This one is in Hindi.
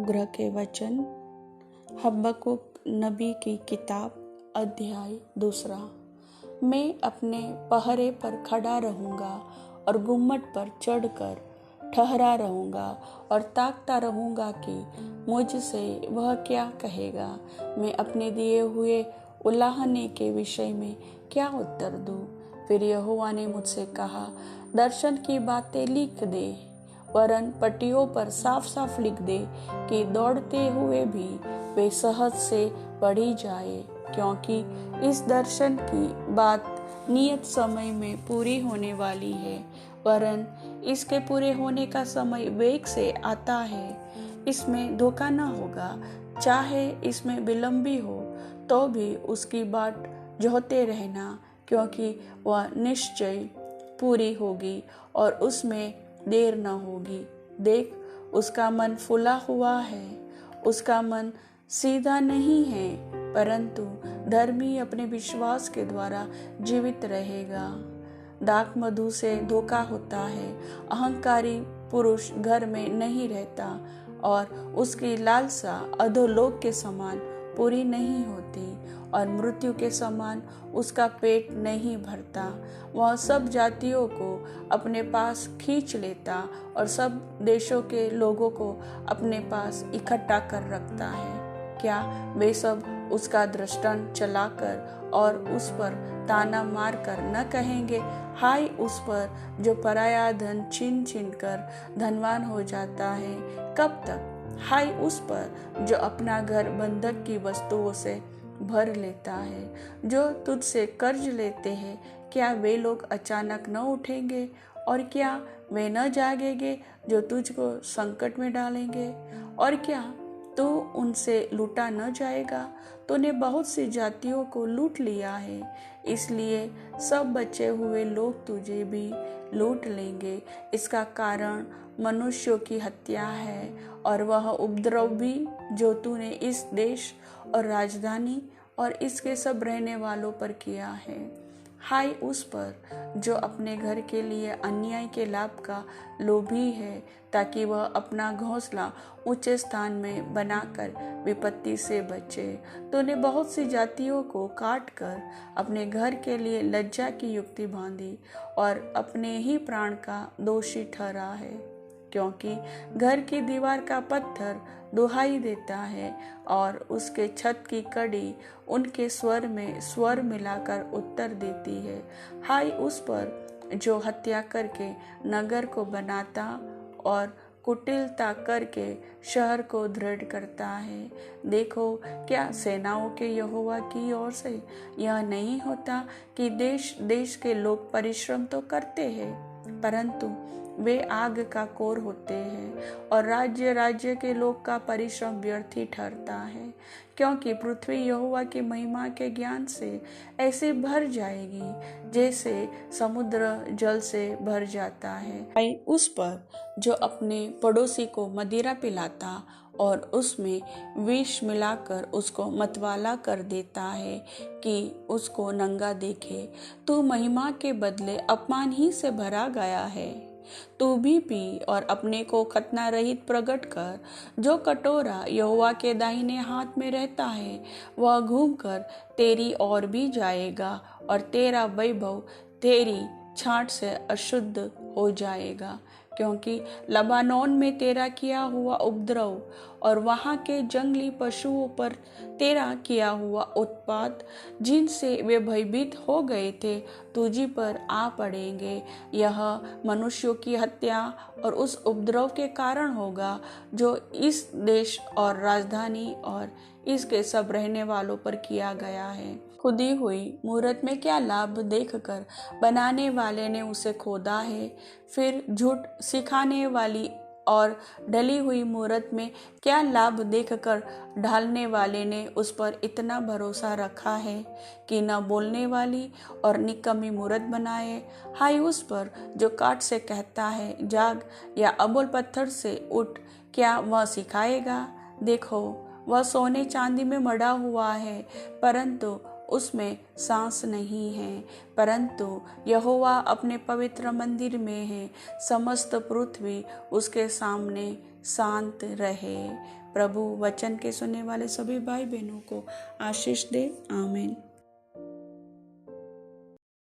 अनुग्रह के वचन। हबक्कुक नबी की किताब अध्याय 2। मैं अपने पहरे पर खड़ा रहूँगा और गुम्मट पर चढ़कर ठहरा रहूँगा और ताकता रहूँगा कि मुझसे वह क्या कहेगा। मैं अपने दिए हुए उलाहने के विषय में क्या उत्तर दूँ। फिर यहोवा ने मुझसे कहा, दर्शन की बातें लिख दे, वरन पट्टियों पर साफ साफ लिख दे कि दौड़ते हुए भी वे सहज से पढ़ी जाए, क्योंकि इस दर्शन की बात नियत समय में पूरी होने वाली है, वरन इसके पूरे होने का समय वेग से आता है। इसमें धोखा न होगा, चाहे इसमें विलंबी हो तो भी उसकी बाट जोहते रहना, क्योंकि वह निश्चय पूरी होगी और उसमें देर न होगी। देख, उसका मन फुला हुआ है, उसका मन सीधा नहीं है, परंतु धर्मी अपने विश्वास के द्वारा जीवित रहेगा। दाख मधु से धोखा होता है, अहंकारी पुरुष घर में नहीं रहता और उसकी लालसा अधोलोक के समान पूरी नहीं होती और मृत्यु के समान उसका पेट नहीं भरता। वह सब जातियों को अपने पास खींच लेता और सब देशों के लोगों को अपने पास इकट्ठा कर रखता है। क्या वे सब उसका दृष्टांत चलाकर और उस पर ताना मार कर न कहेंगे, हाय उस पर जो पराया धन छीन छीन कर धनवान हो जाता है। कब तक? हाय उस पर जो अपना घर बंधक की वस्तुओं से भर लेता है। जो तुझसे कर्ज लेते हैं, क्या वे लोग अचानक न उठेंगे? और क्या वे न जागेंगे जो तुझको संकट में डालेंगे? और क्या तू उनसे लूटा न जाएगा? तूने बहुत सी जातियों को लूट लिया है, इसलिए सब बचे हुए लोग तुझे भी लूट लेंगे। इसका कारण मनुष्यों की हत्या है और वह उपद्रव भी जो तूने इस देश और राजधानी और इसके सब रहने वालों पर किया है। हाय उस पर जो अपने घर के लिए अन्याय के लाभ का लोभी है, ताकि वह अपना घोंसला ऊंचे स्थान में बनाकर विपत्ति से बचे। तूने बहुत सी जातियों को काट कर अपने घर के लिए लज्जा की युक्ति बांधी और अपने ही प्राण का दोषी ठहरा है, क्योंकि घर की दीवार का पत्थर दुहाई देता है और उसके छत की कड़ी उनके स्वर में स्वर मिलाकर उत्तर देती है। हाय उस पर जो हत्या करके नगर को बनाता और कुटिलता करके शहर को दृढ़ करता है। देखो, क्या सेनाओं के यहोवा की ओर से यह नहीं होता कि देश देश के लोग परिश्रम तो करते हैं, परंतु वे आग का कोर होते हैं, और राज्य राज्य के लोग का परिश्रम व्यर्थ ही ठहरता है, क्योंकि पृथ्वी यहोवा की महिमा के ज्ञान से ऐसे भर जाएगी जैसे समुद्र जल से भर जाता है। उस पर जो अपने पड़ोसी को मदिरा पिलाता और उसमें विष मिलाकर उसको मतवाला कर देता है कि उसको नंगा देखे। तू महिमा के बदले अपमान ही से भरा गया है। तू भी पी और अपने को खतना रहित प्रकट कर। जो कटोरा यहोवा के दाहिने हाथ में रहता है, वह घूमकर तेरी ओर भी जाएगा और तेरा वैभव तेरी छांट से अशुद्ध हो जाएगा, क्योंकि लबानोन में तेरा किया हुआ उपद्रव और वहाँ के जंगली पशुओं पर तेरा किया हुआ उत्पात, जिनसे वे भयभीत हो गए थे, तुझी पर आ पड़ेंगे। यह मनुष्यों की हत्या और उस उपद्रव के कारण होगा जो इस देश और राजधानी और इसके सब रहने वालों पर किया गया है। खुदी हुई मूरत में क्या लाभ देखकर बनाने वाले ने उसे खोदा है। फिर झूठ सिखाने वाली और ढली हुई मूरत में क्या लाभ देखकर ढालने वाले ने उस पर इतना भरोसा रखा है कि न बोलने वाली और निकम्मी मूरत बनाए। हाय उस पर जो काठ से कहता है जाग, या अबोल पत्थर से उठ, क्या वह सिखाएगा? देखो, वह सोने चांदी में मढ़ा हुआ है, परंतु उसमें सांस नहीं है। परंतु यहोवा अपने पवित्र मंदिर में है, समस्त पृथ्वी उसके सामने शांत रहे। प्रभु वचन के सुनने वाले सभी भाई बहनों को आशीष दे। आमीन।